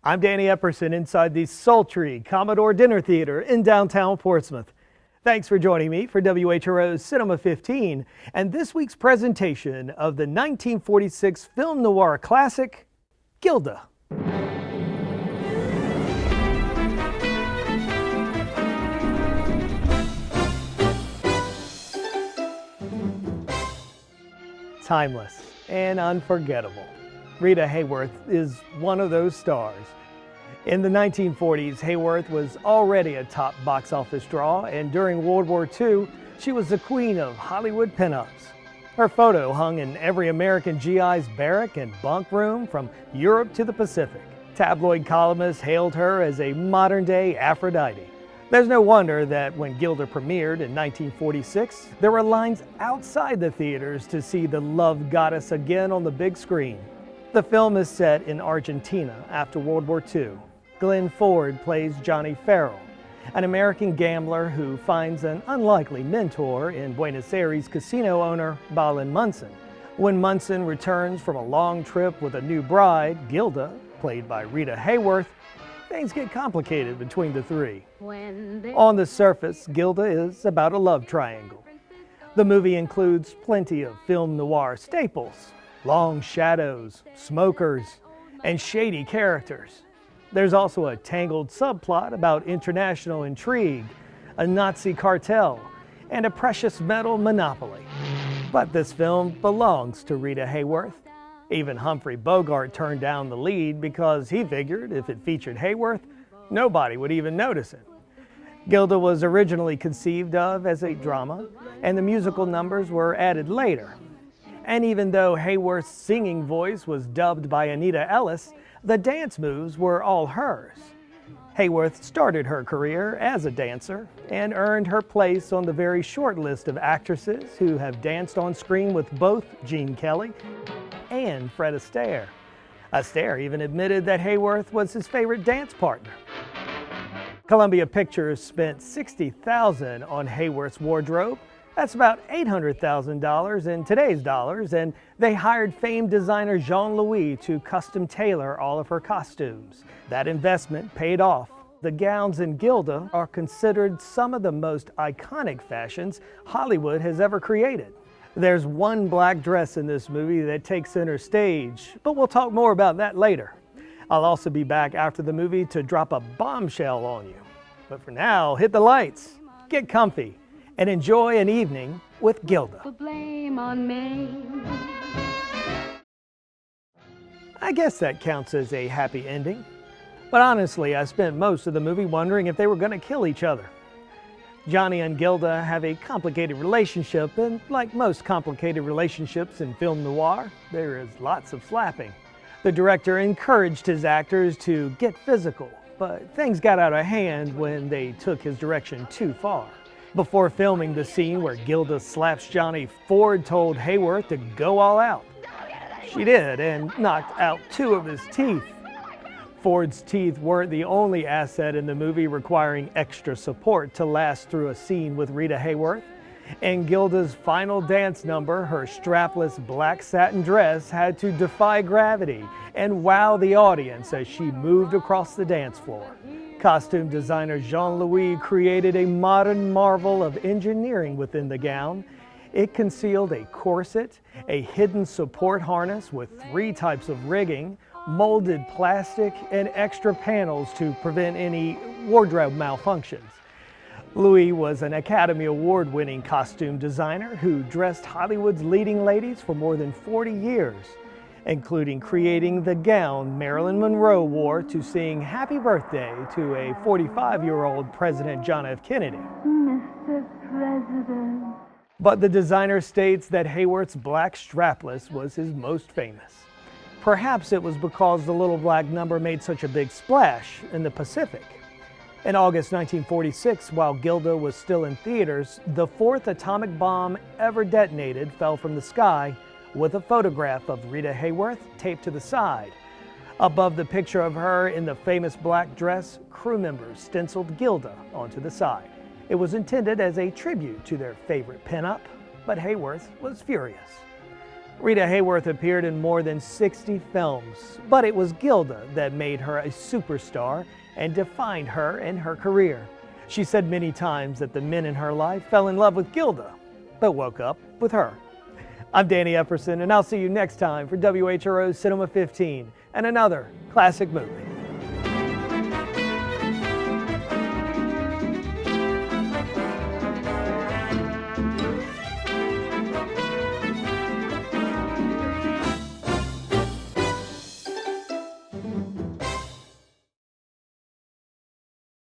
I'm Danny Epperson inside the sultry Commodore Dinner Theater in downtown Portsmouth. Thanks for joining me for WHRO Cinema 15 and this week's presentation of the 1946 film noir classic, Gilda. Timeless and unforgettable. Rita Hayworth is one of those stars. In the 1940s, Hayworth was already a top box office draw, and during World War II, she was the queen of Hollywood pinups. Her photo hung in every American GI's barrack and bunk room from Europe to the Pacific. Tabloid columnists hailed her as a modern-day Aphrodite. There's no wonder that when Gilda premiered in 1946, there were lines outside the theaters to see the love goddess again on the big screen. The film is set in Argentina after World War II. Glenn Ford plays Johnny Farrell, an American gambler who finds an unlikely mentor in Buenos Aires casino owner Balin Munson. When Munson returns from a long trip with a new bride, Gilda, played by Rita Hayworth, things get complicated between the three. On the surface, Gilda is about a love triangle. The movie includes plenty of film noir staples: long shadows, smokers, and shady characters. There's also a tangled subplot about international intrigue, a Nazi cartel, and a precious metal monopoly. But this film belongs to Rita Hayworth. Even Humphrey Bogart turned down the lead because he figured if it featured Hayworth, nobody would even notice it. Gilda was originally conceived of as a drama, and the musical numbers were added later. And even though Hayworth's singing voice was dubbed by Anita Ellis, the dance moves were all hers. Hayworth started her career as a dancer and earned her place on the very short list of actresses who have danced on screen with both Gene Kelly and Fred Astaire. Astaire even admitted that Hayworth was his favorite dance partner. Columbia Pictures spent $60,000 on Hayworth's wardrobe. That's about $800,000 in today's dollars, and they hired famed designer Jean-Louis to custom tailor all of her costumes. That investment paid off. The gowns in Gilda are considered some of the most iconic fashions Hollywood has ever created. There's one black dress in this movie that takes center stage, but we'll talk more about that later. I'll also be back after the movie to drop a bombshell on you. But for now, hit the lights, get comfy, and enjoy an evening with Gilda. Blame on me. I guess that counts as a happy ending. But honestly, I spent most of the movie wondering if they were going to kill each other. Johnny and Gilda have a complicated relationship, and like most complicated relationships in film noir, there is lots of slapping. The director encouraged his actors to get physical, but things got out of hand when they took his direction too far. Before filming the scene where Gilda slaps Johnny, Ford told Hayworth to go all out. She did, and knocked out 2 of his teeth. Ford's teeth weren't the only asset in the movie requiring extra support to last through a scene with Rita Hayworth. In Gilda's final dance number, her strapless black satin dress had to defy gravity and wow the audience as she moved across the dance floor. Costume designer Jean-Louis created a modern marvel of engineering within the gown. It concealed a corset, a hidden support harness with 3 types of rigging, molded plastic, and extra panels to prevent any wardrobe malfunctions. Louis was an Academy Award-winning costume designer who dressed Hollywood's leading ladies for more than 40 years, including creating the gown Marilyn Monroe wore to sing Happy Birthday to a 45-year-old President John F. Kennedy. Mr. President. But the designer states that Hayworth's black strapless was his most famous. Perhaps it was because the little black number made such a big splash in the Pacific. In August 1946, while Gilda was still in theaters, the 4th atomic bomb ever detonated fell from the sky with a photograph of Rita Hayworth taped to the side. Above the picture of her in the famous black dress, crew members stenciled Gilda onto the side. It was intended as a tribute to their favorite pinup, but Hayworth was furious. Rita Hayworth appeared in more than 60 films, but it was Gilda that made her a superstar and defined her and her career. She said many times that the men in her life fell in love with Gilda, but woke up with her. I'm Danny Epperson, and I'll see you next time for WHRO Cinema 15 and another classic movie.